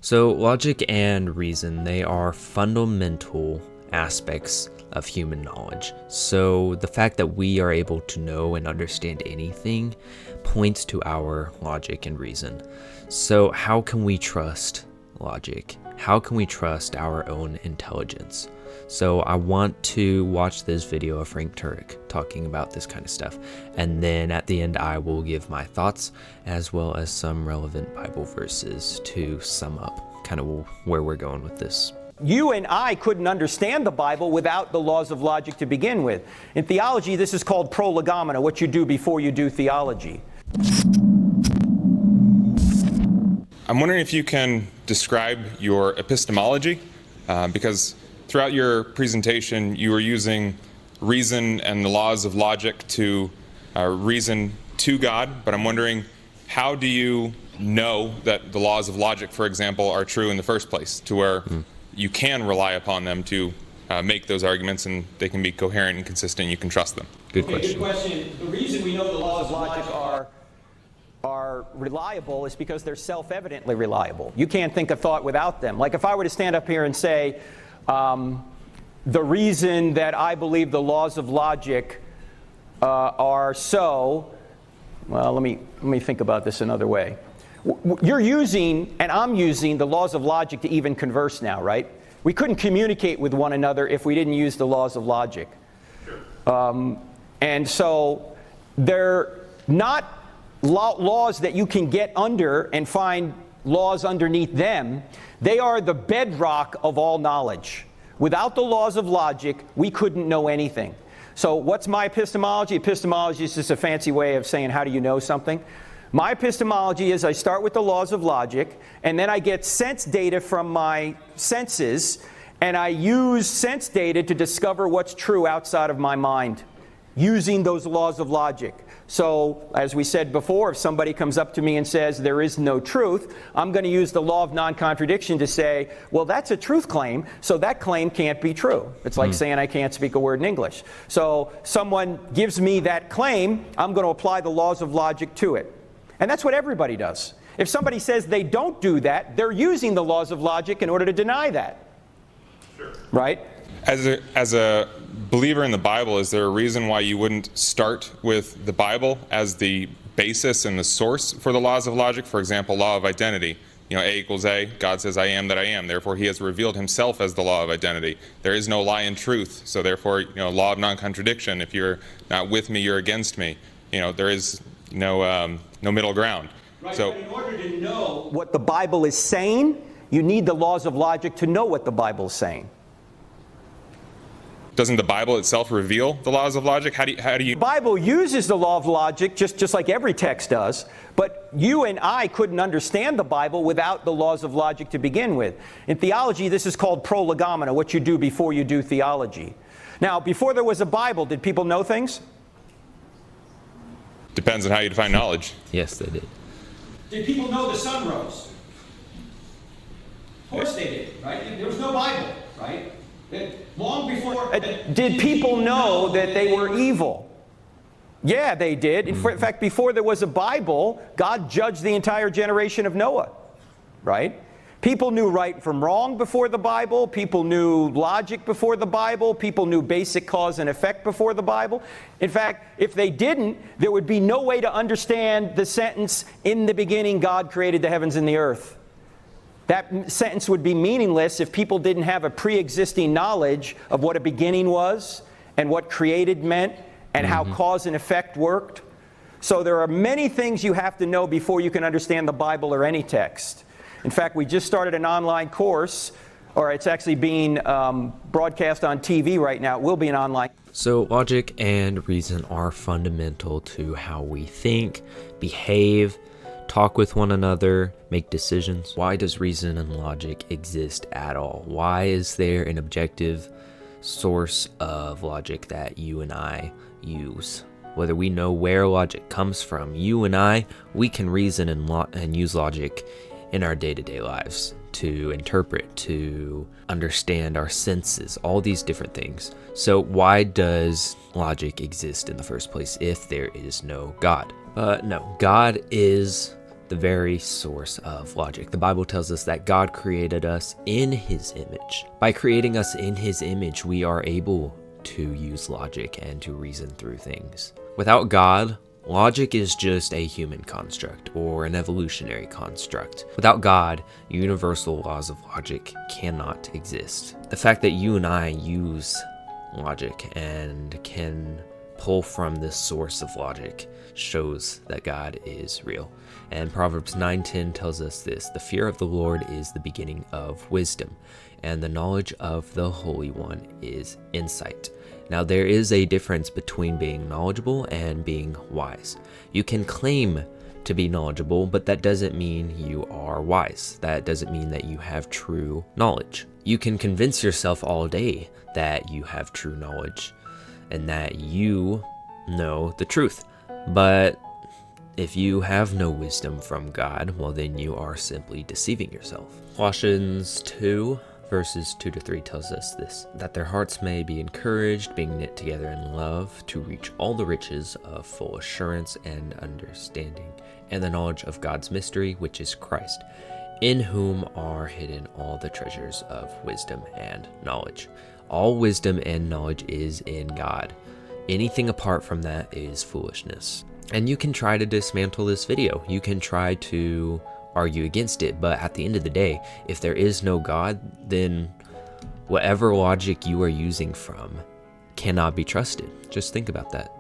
So logic and reason, they are fundamental aspects of human knowledge. So the fact that we are able to know and understand anything points to our logic and reason. So how can we trust logic? How can we trust our own intelligence? So I want to watch this video of Frank Turek talking about this kind of stuff. And then at the end, I will give my thoughts as well as some relevant Bible verses to sum up kind of where we're going with this. You and I couldn't understand the Bible without the laws of logic to begin with. In theology, this is called prolegomena, what you do before you do theology. I'm wondering if you can describe your epistemology, because throughout your presentation you were using reason and the laws of logic to reason to God, but I'm wondering, how do you know that the laws of logic, for example, are true in the first place, to where you can rely upon them to make those arguments and they can be coherent and consistent, you can trust them? Good question. Good question. The reason we know the laws of logic are reliable is because they're self-evidently reliable. You can't think a thought without them. Like if I were to stand up here and say, the reason that I believe the laws of logic are so, well, let me think about this another way. You're using, and I'm using, the laws of logic to even converse now, right? We couldn't communicate with one another if we didn't use the laws of logic. And so they're not laws that you can get under and find laws underneath them. They are the bedrock of all knowledge. Without the laws of logic, we couldn't know anything. So what's my epistemology? Epistemology is just a fancy way of saying, how do you know something? My epistemology is I start with the laws of logic, and then I get sense data from my senses, and I use sense data to discover what's true outside of my mind, using those laws of logic. So, as we said before, if somebody comes up to me and says there is no truth, I'm going to use the law of non-contradiction to say, well, that's a truth claim, so that claim can't be true. It's like saying I can't speak a word in English. So, someone gives me that claim, I'm going to apply the laws of logic to it. And that's what everybody does. If somebody says they don't do that, they're using the laws of logic in order to deny that. Sure. Right? As a believer in the Bible, is there a reason why you wouldn't start with the Bible as the basis and the source for the laws of logic? For example, law of identity. You know, A equals A. God says, I am that I am. Therefore, he has revealed himself as the law of identity. There is no lie in truth. So therefore, you know, law of non-contradiction. If you're not with me, you're against me. You know, there is no middle ground. Right, so, but in order to know what the Bible is saying, you need the laws of logic to know what the Bible is saying. Doesn't the Bible itself reveal the laws of logic? How do you? The Bible uses the law of logic just like every text does, but you and I couldn't understand the Bible without the laws of logic to begin with. In theology, this is called prolegomena, what you do before you do theology. Now, before there was a Bible, did people know things? Depends on how you define knowledge. Yes, they did. Did people know the sun rose? Of course they did, right? There was no Bible, right? Long before... Did people know that they were evil? Yeah, they did. In fact, before there was a Bible, God judged the entire generation of Noah, right? People knew right from wrong before the Bible. People knew logic before the Bible. People knew basic cause and effect before the Bible. In fact, if they didn't, there would be no way to understand the sentence, in the beginning God created the heavens and the earth. That sentence would be meaningless if people didn't have a pre-existing knowledge of what a beginning was and what created meant and how cause and effect worked. So there are many things you have to know before you can understand the Bible or any text. In fact, we just started an online course, or it's actually being broadcast on TV right now. It will be an online. So logic and reason are fundamental to how we think, behave, talk with one another, make decisions. Why does reason and logic exist at all? Why is there an objective source of logic that you and I use? Whether we know where logic comes from, you and I, we can reason and use logic in our day-to-day lives to interpret, to understand our senses, all these different things. So why does logic exist in the first place if there is no God? No, God is the very source of logic. The Bible tells us that God created us in his image. By creating us in his image, we are able to use logic and to reason through things. Without God, logic is just a human construct or an evolutionary construct. Without God, universal laws of logic cannot exist. The fact that you and I use logic and can pull from this source of logic shows that God is real. And Proverbs 9:10 tells us this: the fear of the Lord is the beginning of wisdom, and the knowledge of the Holy One is insight. Now, there is a difference between being knowledgeable and being wise. You can claim to be knowledgeable, but that doesn't mean you are wise. That doesn't mean that you have true knowledge. You can convince yourself all day that you have true knowledge and that you know the truth. But if you have no wisdom from God, well, then you are simply deceiving yourself. Colossians 2 verses 2-3 tells us this: that their hearts may be encouraged, being knit together in love, to reach all the riches of full assurance and understanding, and the knowledge of God's mystery, which is Christ, in whom are hidden all the treasures of wisdom and knowledge. All wisdom and knowledge is in God. Anything apart from that is foolishness. And you can try to dismantle this video. You can try to argue against it, but at the end of the day, if there is no God, then whatever logic you are using from cannot be trusted. Just think about that.